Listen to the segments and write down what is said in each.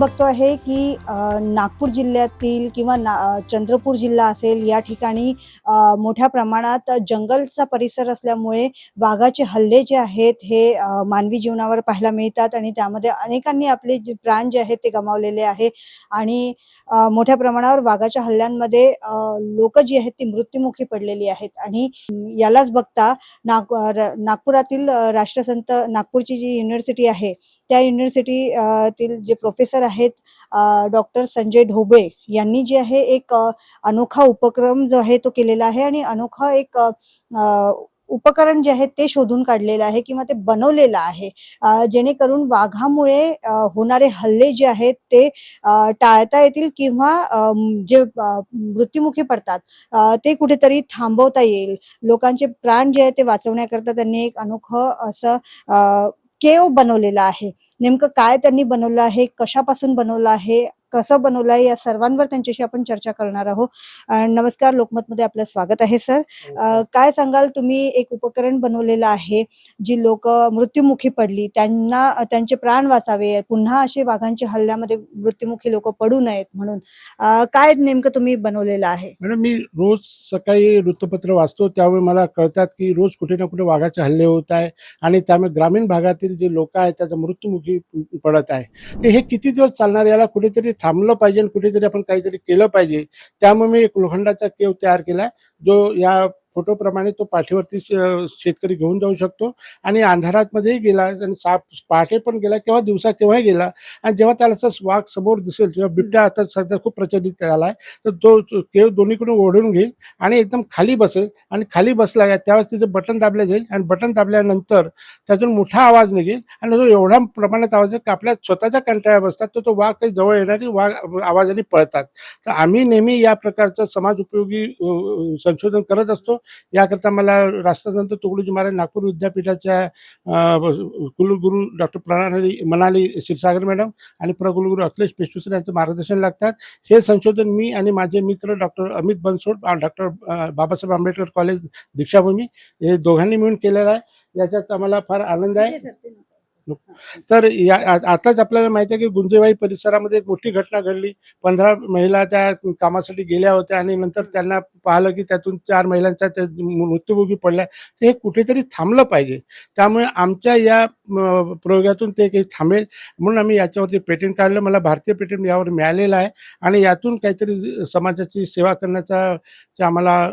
बघतो आहे की नागपूर जिल्ह्यातील किंवा चंद्रपूर जिल्हा असेल या ठिकाणी मोठ्या प्रमाणात जंगलचा परिसर असल्यामुळे वाघाचे हल्ले जे आहेत हे मानवी जीवनावर पाहायला मिळतात आणि त्यामध्ये अनेकांनी आपले जे प्राण जे आहेत ते गमावलेले आहे आणि मोठ्या प्रमाणावर वाघाच्या हल्ल्यांमध्ये लोक जी आहेत ती मृत्युमुखी पडलेली आहेत आणि यालाच बघता नागपुरातील राष्ट्रसंत नागपूरची जी युनिव्हर्सिटी आहे त्या युनिव्हर्सिटी तील जे प्रोफेसर आहेत डॉक्टर संजय ढोबळे यांनी जे आहे एक अनोखा उपक्रम जो आहे तो केलेला आहे आणि अनोखा एक उपकरण जे आहे ते शोधून काढलेलं आहे किंवा ते बनवलेलं आहे जेणेकरून वाघामुळे होणारे हल्ले जे आहेत ते टाळता येतील किंवा जे मृत्युमुखी पडतात ते कुठेतरी थांबवता येईल. लोकांचे प्राण जे आहे ते वाचवण्याकरता त्यांनी एक अनोखं असं केव बनवलेला आहे. नेमकं काय त्यांनी बनवलं आहे, कशापासून बनवलं आहे, कसं बनवलं आहे, या सर्वांवर त्यांच्याशी आपण चर्चा करणार आहोत. नमस्कार, लोकमतमध्ये आपलं स्वागत आहे सर. काय सांगाल, तुम्ही एक उपकरण बनवलेलं आहे जी लोक मृत्युमुखी पडली त्यांना त्यांचे प्राण वाचावे, पुन्हा असे वाघांच्या हल्ल्यामध्ये मृत्युमुखी लोक पडू नयेत म्हणून काय नेमकं तुम्ही बनवलेलं आहे? मॅडम, मी रोज सकाळी वृत्तपत्र वाचतो त्यावेळी मला कळतात की रोज कुठे ना कुठे वाघाचे हल्ले होत आहे आणि त्यामुळे ग्रामीण भागातील जे लोक आहेत त्याचा मृत्युमुखी पडत आहे. तर हे किती दिवस चालणार, याला कुठेतरी थांबलं पाहिजे, कुठेतरी आपण काहीतरी केलं पाहिजे. त्यामुळे मी एक लोखंडाचा केव तयार केला, जो या फोटोप्रमाणे तो पाठीवरती शेतकरी घेऊन जाऊ शकतो आणि अंधारातमध्येही गेला आणि पहाटे पण गेला किंवा दिवसा केव्हाही गेला, आणि जेव्हा त्याला असं वाघ समोर दिसेल किंवा बिबट्या आता सध्या खूप प्रचलित झाला आहे, तर तो केव दोन्हीकडून ओढून घेईल आणि एकदम खाली बसेल आणि खाली बसला आहे त्यावेळेस तिथे बटन दाबले जाईल आणि बटन दाबल्यानंतर त्यातून मोठा आवाज निघेल आणि तो एवढा प्रमाणात आवाज की आपल्या स्वतःच्या कंटाळ्या बसतात, तर तो वाघ काही जवळ येणारी वाघ आवाजाने पळतात. तर आम्ही नेहमी या प्रकारचं समाज उपयोगी संशोधन करत असतो. याकरता मला राष्ट्रसंत तुकडोजी महाराज नागपूर विद्यापीठाच्या कुलगुरू डॉक्टर प्रणाली मनाली क्षीरसागर मॅडम आणि प्रकुलगुरू अखिलेश पेशवेसर यांचं मार्गदर्शन लागतात. हे संशोधन मी आणि माझे मित्र doctor Amit Bansod, doctor Babasaheb Ambedkar college Dikshabhoomi, हे दोघांनी मिळून केलेलं आहे. याच्यात आम्हाला फार आनंद आहे. तर आताच आपल्याला माहिती आहे की गुंजेबाई परिसरामध्ये एक मोठी घटना घडली. 15 महिला त्या कामासाठी गेल्या होत्या आणि नंतर त्यांना पाहिलं की त्यातून 4 महिलांचा त्या मृत्युमुखी पडल्या. तर हे कुठेतरी थांबलं पाहिजे. त्यामुळे आमच्या या प्रयोगातून ते काही थांबेल म्हणून आम्ही याच्यावरती पेटंट काढलं. मला भारतीय पेटंट यावर मिळालेलं आहे आणि यातून काहीतरी समाजाची सेवा करण्याचा आम्हाला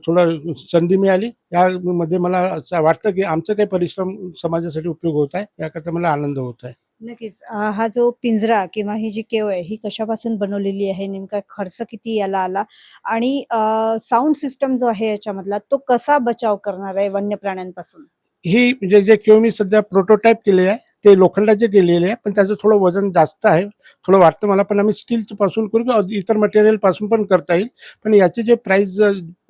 थोडं संधी मिळाली. यामध्ये मला असं वाटतं की आमचं काही परिश्रम समाजासाठी उपयोग होत आहे, याकरता मला आनंद होत आहे. नक्कीच. हा जो पिंजरा किंवा ही जी केव आहे ही कशापासून बनवलेली आहे, नेमका खर्च किती याला आला आणि साऊंड सिस्टम जो आहे याच्यामधला तो कसा बचाव करणार आहे वन्य प्राण्यांपासून? ही म्हणजे जे केव मी सध्या प्रोटोटाईप केले आहे ते लोखंडाचे केलेले आहे, पण त्याचं थोडं वजन जास्त आहे, थोडं वाटतं मला. पण आम्ही स्टीलचं पासून करू किंवा इतर मटेरियल पासून पण करता येईल. पण याचे जे प्राईस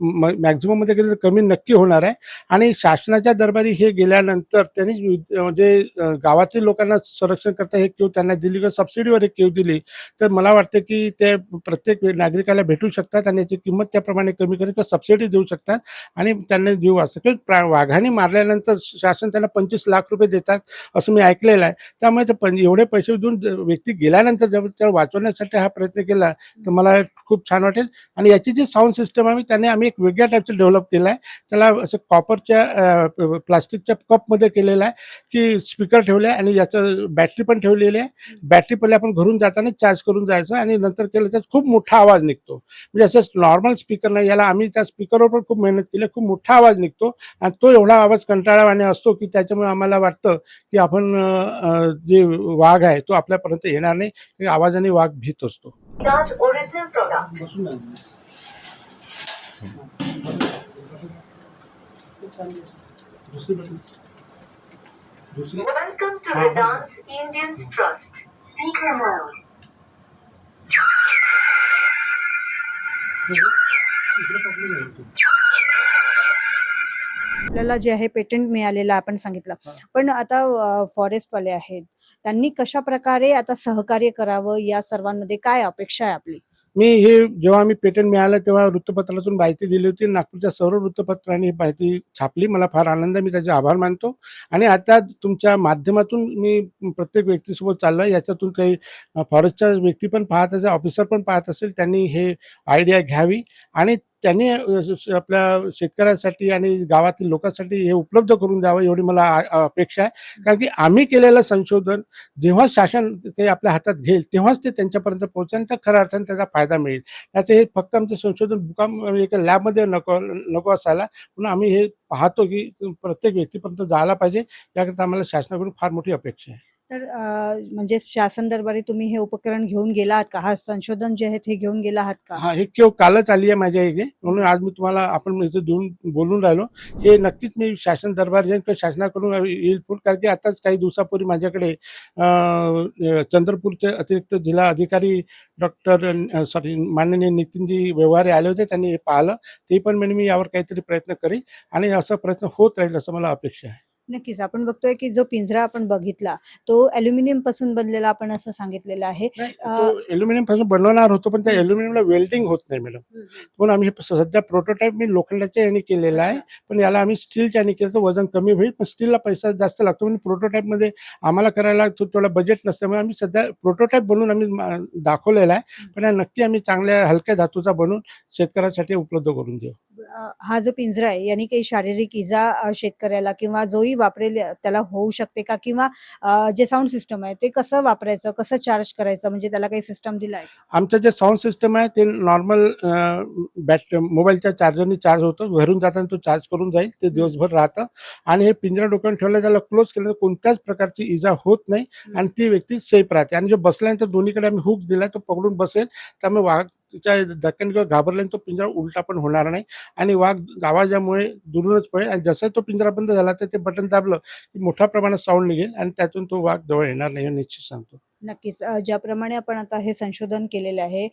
मॅक्झिमममध्ये गेलं तर कमी नक्की होणार आहे. आणि शासनाच्या दरबारी हे गेल्यानंतर त्यांनी म्हणजे गावातील लोकांना संरक्षण करता हे केव त्यांना दिली किंवा सबसिडीवर एक केव दिली, तर मला वाटतं की ते प्रत्येक नागरिकाला भेटू शकतात आणि याची किंमत त्याप्रमाणे कमी करून किंवा सबसिडी देऊ शकतात आणि त्यांना जीव वाचतो. किंवा वाघाने मारल्यानंतर शासन त्यांना 25 लाख रुपये देतात असं मी ऐकलेलं आहे. त्यामुळे ते एवढे पैसे देऊन व्यक्ती गेल्यानंतर जर त्याला वाचवण्यासाठी हा प्रयत्न केला तर मला खूप छान वाटेल. आणि याची जी साऊंड सिस्टम आहे आम्ही एक वेगळ्या टाईपचं डेव्हलप केलं आहे. त्याला असं कॉपरच्या प्लास्टिकच्या कपमध्ये केलेलं आहे की स्पीकर ठेवले आहे आणि याचं बॅटरी पण ठेवलेली आहे. बॅटरी पहिले आपण घरून जाताना चार्ज करून जायचं आणि नंतर केलं तर खूप मोठा आवाज निघतो. म्हणजे असं नॉर्मल स्पीकर नाही, याला आम्ही त्या स्पीकरवर पण खूप मेहनत केली. खूप मोठा आवाज निघतो आणि तो एवढा आवाज कंटाळवाणे असतो की त्याच्यामुळे आम्हाला वाटतं की आपण जे वाघ आहे तो आपल्यापर्यंत येणार नाही. आवाजाने वाघ भीत असतो. Welcome to Vedant Indian Trust. Speaker mode. आपल्याला जे आहे पेटंट मिळालेलं आपण सांगितलं, पण आता फॉरेस्टवाले आहेत त्यांनी कशा प्रकारे आता सहकार्य करावं, या सर्वांमध्ये काय अपेक्षा आहे आपली? मी हे जेव्हा आम्ही पेटंट मिळालं तेव्हा वृत्तपत्रातून माहिती दिली होती. नागपूरच्या सर्व वृत्तपत्रांनी ही माहिती छापली. मला फार आनंद आहे. मी त्याचे आभार मानतो आणि आता तुमच्या माध्यमातून मी प्रत्येक व्यक्तीसोबत चाललोय. याच्यातून काही फॉरेस्टच्या व्यक्ती पण पाहत असेल, ऑफिसर पण पाहत असेल, त्यांनी हे आयडिया घ्यावी आणि त्यांनी आपल्या शेतकऱ्यांसाठी आणि गावातील लोकांसाठी हे उपलब्ध करून द्यावं एवढी मला अपेक्षा आहे. कारण की आम्ही केलेलं संशोधन जेव्हा शासन ते आपल्या हातात घेईल तेव्हाच ते त्यांच्यापर्यंत पोहोचेल, तर खऱ्या अर्थाने त्याचा फायदा मिळेल. नाहीतर हे फक्त आमचं संशोधन एका लॅबमध्ये नको नको असायला. म्हणून आम्ही हे पाहतो की प्रत्येक व्यक्तीपर्यंत जायला पाहिजे. याकरता आम्हाला शासनाकडून फार मोठी अपेक्षा आहे. तर म्हणजे शासन दरबारी तुम्ही हे उपकरण घेऊन गेला आहात का? हा संशोधन जे आहे ते घेऊन गेला आहात का? हां, हे केव कालच आली आहे माझ्या इथे. म्हणून आज मी तुम्हाला आपण इथे बोलून राहिलो. हे नक्कीच मी शासन दरबार जाईन किंवा शासनाकडून येईल फोन. कारण की आताच काही दिवसापूर्वी माझ्याकडे चंद्रपूरचे अतिरिक्त जिल्हा अधिकारी सॉरी माननीय नितीनजी व्यवहारे आले होते. त्यांनी हे पाहिलं. ते पण म्हणे मी यावर काहीतरी प्रयत्न करीन आणि असा प्रयत्न होत राहील असं मला अपेक्षा आहे. नक्कीच. आपण बघतोय की जो पिंजरा आपण बघितला, तो ॲल्युमिनियम पासून बनलेला आपण असं सांगितलेलं आहे. नाही, तो ॲल्युमिनियमपासून बनवणार होतो, पण त्या हं. ॲल्युमिनियमला वेल्डिंग होत नाही मॅडम. हं, हं. म्हणून आम्ही हे सध्या प्रोटोटाइप मी लोखंडाच्या ह्याने केलेला आहे. अच्छा. पण याला आम्ही स्टीलच्या ह्याने केलं तर वजन कमी होईल. पण स्टीलला पैसा जास्त लागतो. म्हणून प्रोटोटाइपमध्ये आम्हाला करायला थोडं बजेट नसल्यामुळे आम्ही सध्या प्रोटोटाइप बनवून आम्ही दाखवलेला आहे. पण हा नक्की आम्ही चांगल्या हलक्या धातूचा बनवून शेतकऱ्यासाठी उपलब्ध करून देऊ. हा जो पिंजरा आहे यानी काही शारीरिक इजा शेतकऱ्याला किंवा जोही वापरेल त्याला होऊ शकते का? किंवा जे साउंड सिस्टम आहे ते कसं वापरायचं, कसं चार्ज करायचं, म्हणजे त्याला काही सिस्टम दिला आहे का? आमचं जे साउंड सिस्टम आहे ते नॉर्मल मोबाईलच्या चार्जरनी चार्ज होतं. घरून जाताना तो चार्ज करून जाईल. ते दिवसभर राहतं आणि हे पिंजरा डोक्यावर ठेवलं त्याला क्लोज केलं तर कोणत्याच प्रकारची इजा होत नाही आणि ती व्यक्ती सेफ राहते. आणि जो बसल्यानंतर दोन्हीकडे आम्ही हुक दिला तो पकडून बसेल. त्यामुळे वाघच्या धक्क्याने किंवा घाबरल्याने तो पिंजरा उलटा पण होणार नाही आणि वाघ आवाजामुळे दुरूनच पडेल आणि जसा तो पिंजरा बंद झाला तर ते बटन दाबलं की मोठ्या प्रमाणात साऊंड निघेल आणि त्यातून तो वाघ जवळ येणार नाही हे निश्चित सांगतो. नक्कीच. ज्याप्रमाणे आपण आता हे संशोधन केलेलं आहे,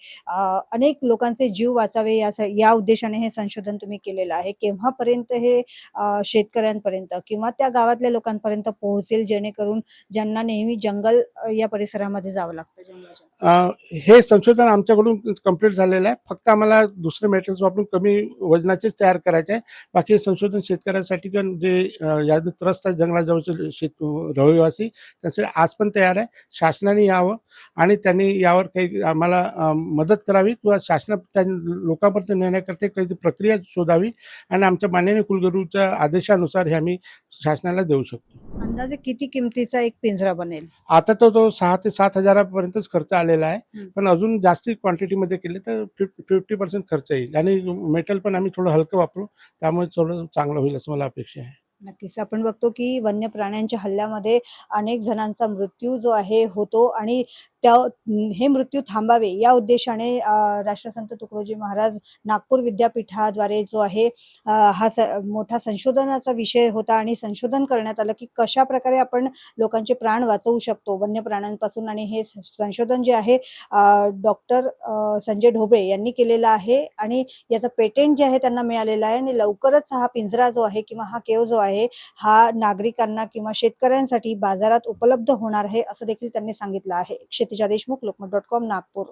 अनेक लोकांचे जीव वाचावे या उद्देशाने हे संशोधन तुम्ही केलेलं आहे. केव्हापर्यंत हे शेतकऱ्यांपर्यंत किंवा त्या गावातल्या लोकांपर्यंत पोहोचेल, जेणेकरून ज्यांना नेहमी जंगल या परिसरामध्ये जावं लागतं जंगलाच्या? हे संशोधन आमच्याकडून कंप्लीट झालेलं आहे. फक्त आम्हाला दुसरे मटेरियल्स वापरून कमी वजनाचेच तयार करायचे आहे. बाकी हे संशोधन शेतकऱ्यासाठी पण जे यात त्रस्त आहेत जंगलाजवळचे रहिवासी त्यासाठी आज पण तयार आहे. शासनाने यावं आणि त्यांनी यावर काही आम्हाला मदत करावी किंवा शासन त्या लोकांपर्यंत नेण्याकरता काही प्रक्रिया शोधावी आणि आमच्या माननीय कुलगुरूच्या आदेशानुसार हे आम्ही शासनाला देऊ शकतो. अंदाजे किती किमतीचा एक पिंजरा बनेल? आता तर तो 6,000 ते 7,000 पर्यंतच खर्च आलेला आहे. हं. पण अजून जास्ती क्वांटिटीमध्ये केले तर 50% खर्च येईल आणि मेटल पण आम्ही थोडं हलकं वापरू. त्यामुळे थोडं चांगलं होईल असं मला अपेक्षा आहे. नक्कीच. आपण बघतो की वन्य प्राण्यांच्या हल्ल्यामध्ये अनेक जणांचा मृत्यू जो आहे होतो आणि त्या हे मृत्यू थांबावे या उद्देशाने राष्ट्रसंत तुकडोजी महाराज नागपूर विद्यापीठाद्वारे जो आहे हा मोठा संशोधनाचा विषय होता आणि संशोधन करण्यात आलं की कशाप्रकारे आपण लोकांचे प्राण वाचवू शकतो वन्य प्राण्यांपासून. आणि हे संशोधन जे आहे डॉक्टर संजय ढोबळे यांनी केलेलं आहे आणि याचं पेटेंट जे आहे त्यांना मिळालेलं आहे आणि लवकरच हा पिंजरा जो आहे किंवा हा केव जो आहे हा नागरिकांना किंवा शेतकऱ्यांसाठी बाजारात उपलब्ध होणार आहे असं देखील त्यांनी सांगितलं आहे. क्षितिजा देशमुख, लोकमत.com, नागपूर.